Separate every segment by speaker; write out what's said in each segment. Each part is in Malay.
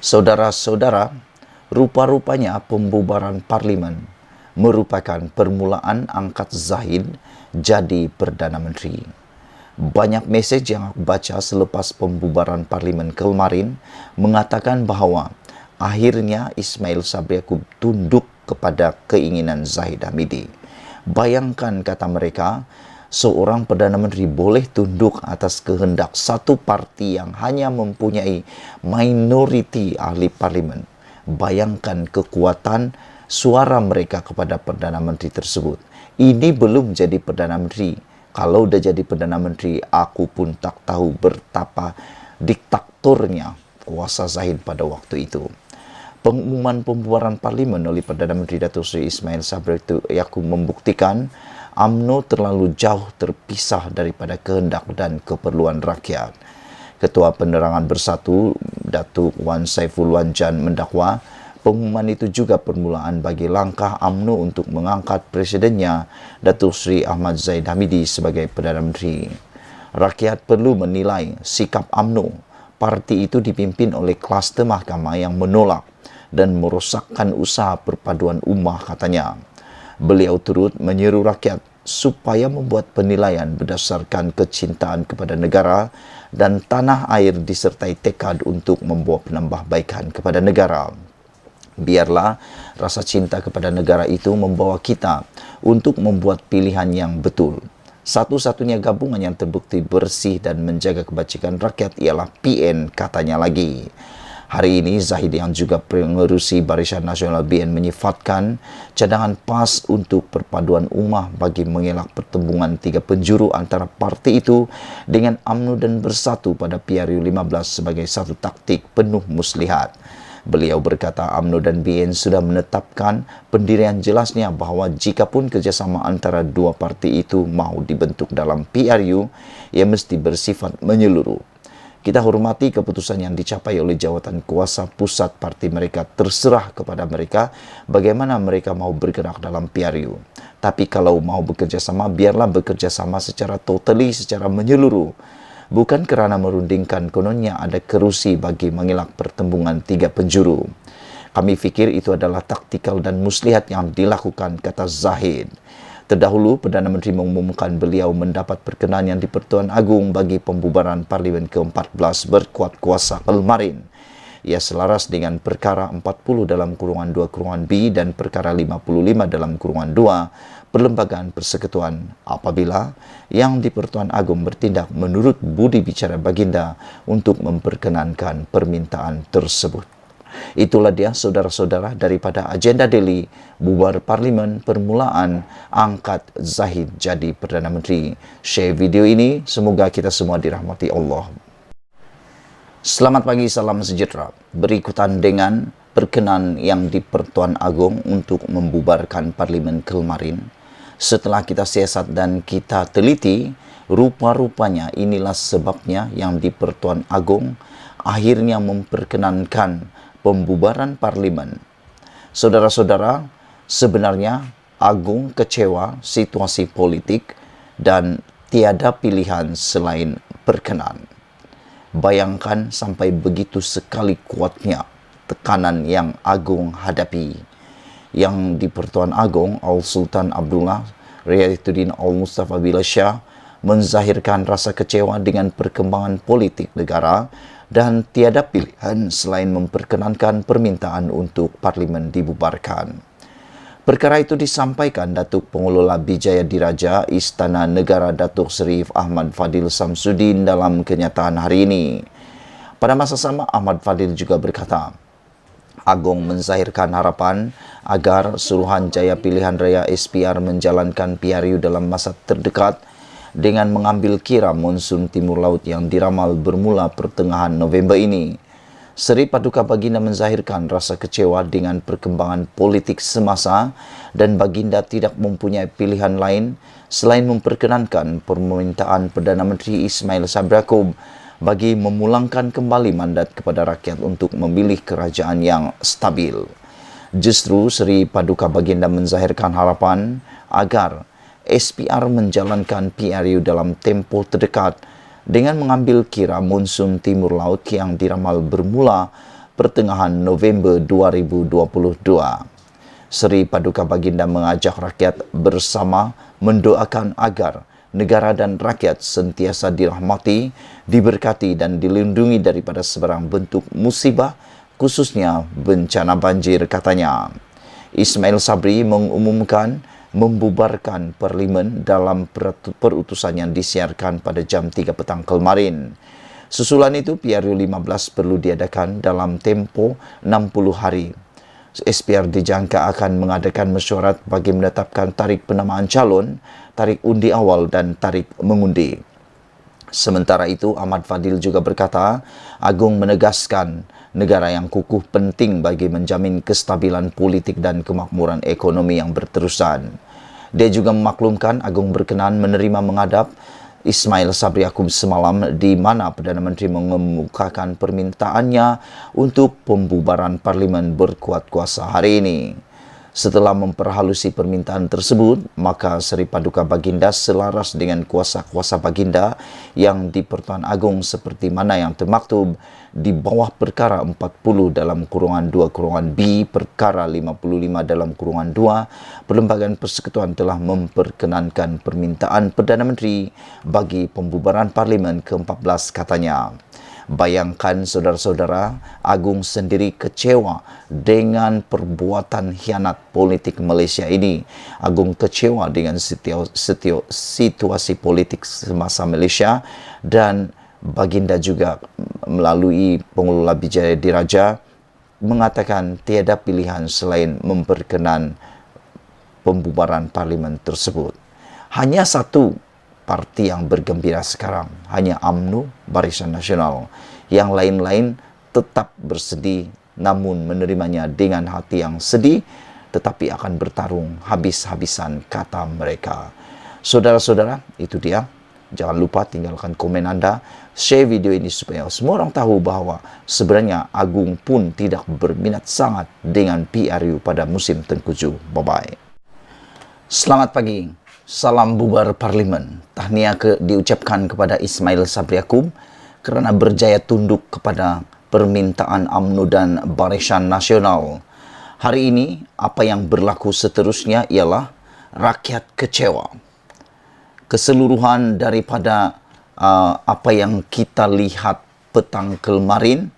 Speaker 1: Saudara-saudara, rupa-rupanya pembubaran parlimen merupakan permulaan angkat Zahid jadi Perdana Menteri. Banyak mesej yang aku baca selepas pembubaran parlimen kemarin mengatakan bahawa akhirnya Ismail Sabri Yaakob tunduk kepada keinginan Zahid Hamidi. Bayangkan, kata mereka, seorang Perdana Menteri boleh tunduk atas kehendak satu parti yang hanya mempunyai minoriti ahli parlimen. Bayangkan kekuatan suara mereka kepada Perdana Menteri tersebut. Ini belum jadi Perdana Menteri. Kalau dah jadi Perdana Menteri, aku pun tak tahu betapa diktatornya kuasa Zahid pada waktu itu. Pengumuman pembubaran parlimen oleh Perdana Menteri Datuk Seri Ismail Sabri Yaakob membuktikan UMNO terlalu jauh terpisah daripada kehendak dan keperluan rakyat. Ketua Penerangan Bersatu, Datuk Wan Saiful Wan Jan mendakwa pengumuman itu juga permulaan bagi langkah UMNO untuk mengangkat presidennya, Datuk Seri Ahmad Zahid Hamidi sebagai Perdana Menteri. Rakyat perlu menilai sikap UMNO. Parti itu dipimpin oleh kluster mahkamah yang menolak dan merosakkan usaha perpaduan ummah, katanya. Beliau turut menyeru rakyat supaya membuat penilaian berdasarkan kecintaan kepada negara dan tanah air disertai tekad untuk membawa penambahbaikan kepada negara. Biarlah rasa cinta kepada negara itu membawa kita untuk membuat pilihan yang betul. Satu-satunya gabungan yang terbukti bersih dan menjaga kebajikan rakyat ialah PN, katanya lagi. Hari ini, Zahid yang juga pengerusi Barisan Nasional BN menyifatkan cadangan PAS untuk perpaduan ummah bagi mengelak pertembungan tiga penjuru antara parti itu dengan UMNO dan Bersatu pada PRU 15 sebagai satu taktik penuh muslihat. Beliau berkata UMNO dan BN sudah menetapkan pendirian jelasnya bahawa jikapun kerjasama antara dua parti itu mahu dibentuk dalam PRU, ia mesti bersifat menyeluruh. Kita hormati keputusan yang dicapai oleh jawatan kuasa pusat parti mereka. Terserah kepada mereka bagaimana mereka mahu bergerak dalam PRU. Tapi kalau mahu bekerjasama, biarlah bekerjasama secara secara menyeluruh. Bukan kerana merundingkan kononnya ada kerusi bagi mengelak pertembungan tiga penjuru. Kami fikir itu adalah taktikal dan muslihat yang dilakukan, kata Zahid. Terdahulu, Perdana Menteri mengumumkan beliau mendapat perkenan yang di-Pertuan Agong bagi pembubaran Parlimen ke-14 berkuat kuasa kemarin. Ia selaras dengan perkara 40/2/B dan perkara 55/2 Perlembagaan Persekutuan apabila yang di-Pertuan Agong bertindak menurut budi bicara baginda untuk memperkenankan permintaan tersebut. Itulah dia, saudara-saudara, daripada agenda Daily bubar parlimen permulaan angkat Zahid jadi Perdana Menteri. Share video ini, semoga kita semua dirahmati Allah. Selamat pagi, salam sejahtera. Berikutan dengan perkenan yang di Pertuan Agong untuk membubarkan parlimen kemarin. Setelah kita siasat dan kita teliti, rupa-rupanya inilah sebabnya yang di Pertuan Agong akhirnya memperkenankan pembubaran parlimen. Saudara-saudara, sebenarnya Agong kecewa situasi politik dan tiada pilihan selain berkenan. Bayangkan sampai begitu sekali kuatnya tekanan yang Agong hadapi. Yang di Pertuan Agong, Al-Sultan Abdullah Riayatuddin Al-Mustafa Billah Shah menzahirkan rasa kecewa dengan perkembangan politik negara dan tiada pilihan selain memperkenankan permintaan untuk parlimen dibubarkan. Perkara itu disampaikan Datuk Pengelola Bijaya Diraja Istana Negara Datuk Seri Ahmad Fadil Samsudin dalam kenyataan hari ini. Pada masa sama, Ahmad Fadil juga berkata, Agong menzahirkan harapan agar Suruhanjaya Pilihan Raya SPR menjalankan PRU dalam masa terdekat dengan mengambil kira monsun timur laut yang diramal bermula pertengahan November ini. Seri Paduka Baginda menzahirkan rasa kecewa dengan perkembangan politik semasa dan Baginda tidak mempunyai pilihan lain selain memperkenankan permintaan Perdana Menteri Ismail Sabri Yaakob bagi memulangkan kembali mandat kepada rakyat untuk memilih kerajaan yang stabil. Justru Seri Paduka Baginda menzahirkan harapan agar SPR menjalankan PRU dalam tempoh terdekat dengan mengambil kira monsun timur laut yang diramal bermula pertengahan November 2022. Seri Paduka Baginda mengajak rakyat bersama mendoakan agar negara dan rakyat sentiasa dirahmati, diberkati dan dilindungi daripada sebarang bentuk musibah, khususnya bencana banjir, katanya. Ismail Sabri mengumumkan membubarkan Parlimen dalam perutusan yang disiarkan pada jam 3 petang kemarin. Susulan itu, PRU 15 perlu diadakan dalam tempoh 60 hari. SPR dijangka akan mengadakan mesyuarat bagi menetapkan tarikh penamaan calon, tarikh undi awal dan tarikh mengundi. Sementara itu, Ahmad Fadil juga berkata, Agung menegaskan negara yang kukuh penting bagi menjamin kestabilan politik dan kemakmuran ekonomi yang berterusan. Dia juga memaklumkan Agung berkenan menerima menghadap Ismail Sabri Yaakob semalam, di mana Perdana Menteri mengemukakan permintaannya untuk pembubaran Parlimen berkuat kuasa hari ini. Setelah memperhalusi permintaan tersebut, maka Seri Paduka Baginda selaras dengan kuasa-kuasa Baginda yang di Pertuan Agong seperti mana yang termaktub di bawah perkara 40 dalam kurungan 2 kurungan B, perkara 55 dalam kurungan 2, Perlembagaan Persekutuan telah memperkenankan permintaan Perdana Menteri bagi pembubaran Parlimen ke-14, katanya. Bayangkan saudara-saudara, Agung sendiri kecewa dengan perbuatan hianat politik Malaysia ini. Agung kecewa dengan situasi politik semasa Malaysia, dan Baginda juga melalui pengelola Bijaya Diraja mengatakan tiada pilihan selain memperkenan pembubaran Parlimen tersebut. Hanya satu parti yang bergembira sekarang, hanya UMNO, Barisan Nasional. Yang lain-lain tetap bersedih, namun menerimanya dengan hati yang sedih, tetapi akan bertarung habis-habisan, kata mereka. Saudara-saudara, itu dia. Jangan lupa tinggalkan komen Anda, share video ini supaya semua orang tahu bahawa sebenarnya Agung pun tidak berminat sangat dengan PRU pada musim Tengkujuh. Bye-bye. Selamat pagi. Salam bubar Parlimen. Tahniah diucapkan kepada Ismail Sabri Yaakob kerana berjaya tunduk kepada permintaan UMNO dan Barisan Nasional. Hari ini, apa yang berlaku seterusnya ialah rakyat kecewa. Keseluruhan daripada apa yang kita lihat petang kemarin,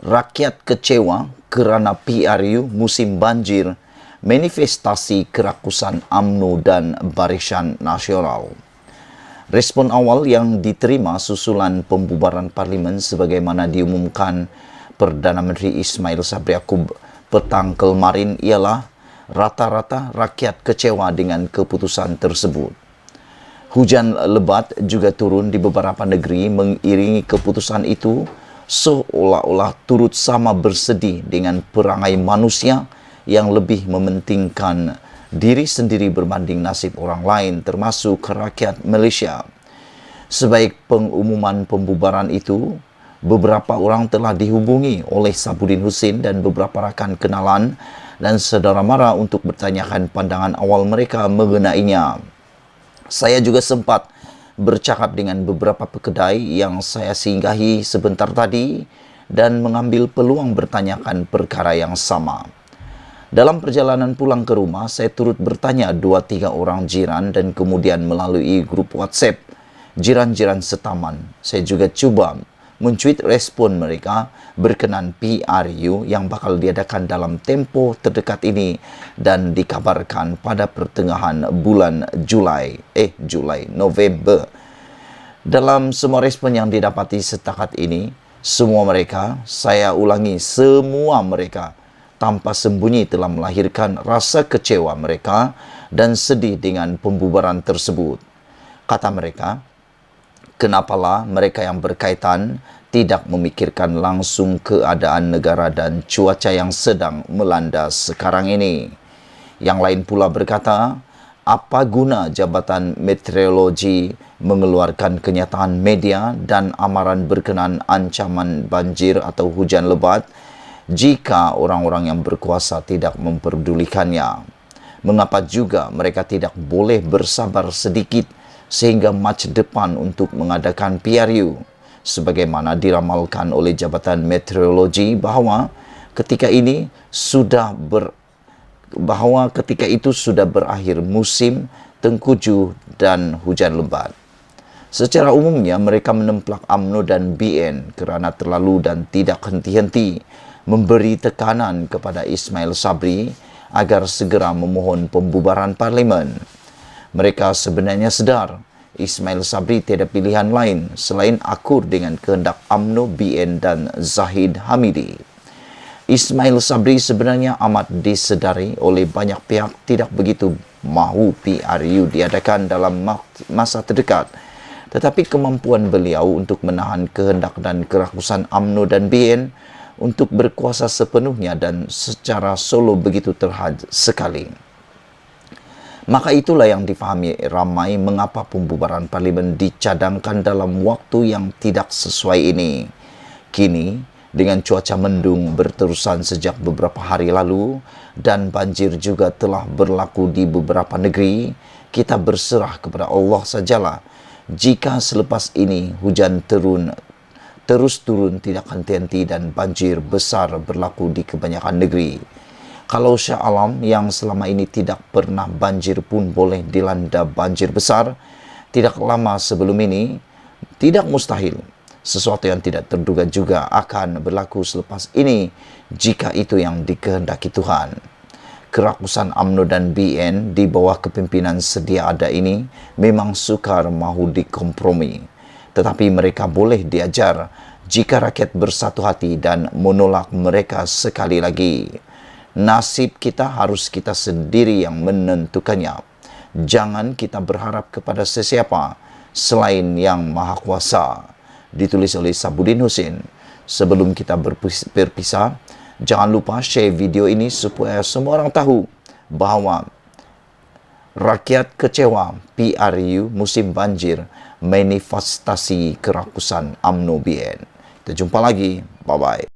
Speaker 1: rakyat kecewa kerana PRU musim banjir, manifestasi kerakusan UMNO dan Barisan Nasional. Respon awal yang diterima susulan pembubaran Parlimen sebagaimana diumumkan Perdana Menteri Ismail Sabri Yaakob petang kemarin ialah rata-rata rakyat kecewa dengan keputusan tersebut. Hujan lebat juga turun di beberapa negeri mengiringi keputusan itu, seolah-olah turut sama bersedih dengan perangai manusia yang lebih mementingkan diri sendiri berbanding nasib orang lain, termasuk rakyat Malaysia. Sebaik pengumuman pembubaran itu, beberapa orang telah dihubungi oleh Sabudin Husin dan beberapa rakan kenalan dan saudara mara untuk bertanyakan pandangan awal mereka mengenainya. Saya juga sempat bercakap dengan beberapa pekedai yang saya singgahi sebentar tadi dan mengambil peluang bertanyakan perkara yang sama. Dalam perjalanan pulang ke rumah, saya turut bertanya 2-3 orang jiran dan kemudian melalui grup WhatsApp jiran-jiran setaman. Saya juga cuba mencuit respon mereka berkenan PRU yang bakal diadakan dalam tempoh terdekat ini dan dikabarkan pada pertengahan bulan November. Dalam semua respon yang didapati setakat ini, semua mereka, saya ulangi, semua mereka tanpa sembunyi telah melahirkan rasa kecewa mereka dan sedih dengan pembubaran tersebut. Kata mereka, kenapalah mereka yang berkaitan tidak memikirkan langsung keadaan negara dan cuaca yang sedang melanda sekarang ini. Yang lain pula berkata, apa guna Jabatan Meteorologi mengeluarkan kenyataan media dan amaran berkenaan ancaman banjir atau hujan lebat jika orang-orang yang berkuasa tidak memperdulikannya? Mengapa juga mereka tidak boleh bersabar sedikit sehingga match depan untuk mengadakan PRU? Sebagaimana diramalkan oleh Jabatan Meteorologi bahawa ketika ini ketika itu sudah berakhir musim tengkujuh dan hujan lebat. Secara umumnya mereka menemplak UMNO dan BN kerana terlalu dan tidak henti-henti memberi tekanan kepada Ismail Sabri agar segera memohon pembubaran parlimen. Mereka sebenarnya sedar Ismail Sabri tiada pilihan lain selain akur dengan kehendak UMNO, BN dan Zahid Hamidi. Ismail Sabri sebenarnya amat disedari oleh banyak pihak tidak begitu mahu PRU diadakan dalam masa terdekat. Tetapi kemampuan beliau untuk menahan kehendak dan kerakusan UMNO dan BN untuk berkuasa sepenuhnya dan secara solo begitu terhad sekali. Maka itulah yang difahami ramai mengapa pembubaran parlimen dicadangkan dalam waktu yang tidak sesuai ini. Kini, dengan cuaca mendung berterusan sejak beberapa hari lalu dan banjir juga telah berlaku di beberapa negeri, kita berserah kepada Allah sajalah. Jika selepas ini hujan terus turun tidak henti-henti dan banjir besar berlaku di kebanyakan negeri. Kalau Shah Alam yang selama ini tidak pernah banjir pun boleh dilanda banjir besar, tidak lama sebelum ini, tidak mustahil. Sesuatu yang tidak terduga juga akan berlaku selepas ini jika itu yang dikehendaki Tuhan. Kerakusan UMNO dan BN di bawah kepimpinan sedia ada ini memang sukar mahu dikompromi. Tetapi mereka boleh diajar jika rakyat bersatu hati dan menolak mereka sekali lagi. Nasib kita harus kita sendiri yang menentukannya. Jangan kita berharap kepada sesiapa selain yang Maha Kuasa. Ditulis oleh Sabudin Husin. Sebelum kita berpisah, jangan lupa share video ini supaya semua orang tahu bahawa rakyat kecewa PRU musim banjir manifestasi kerakusan UMNO BN. Kita jumpa lagi. Bye-bye.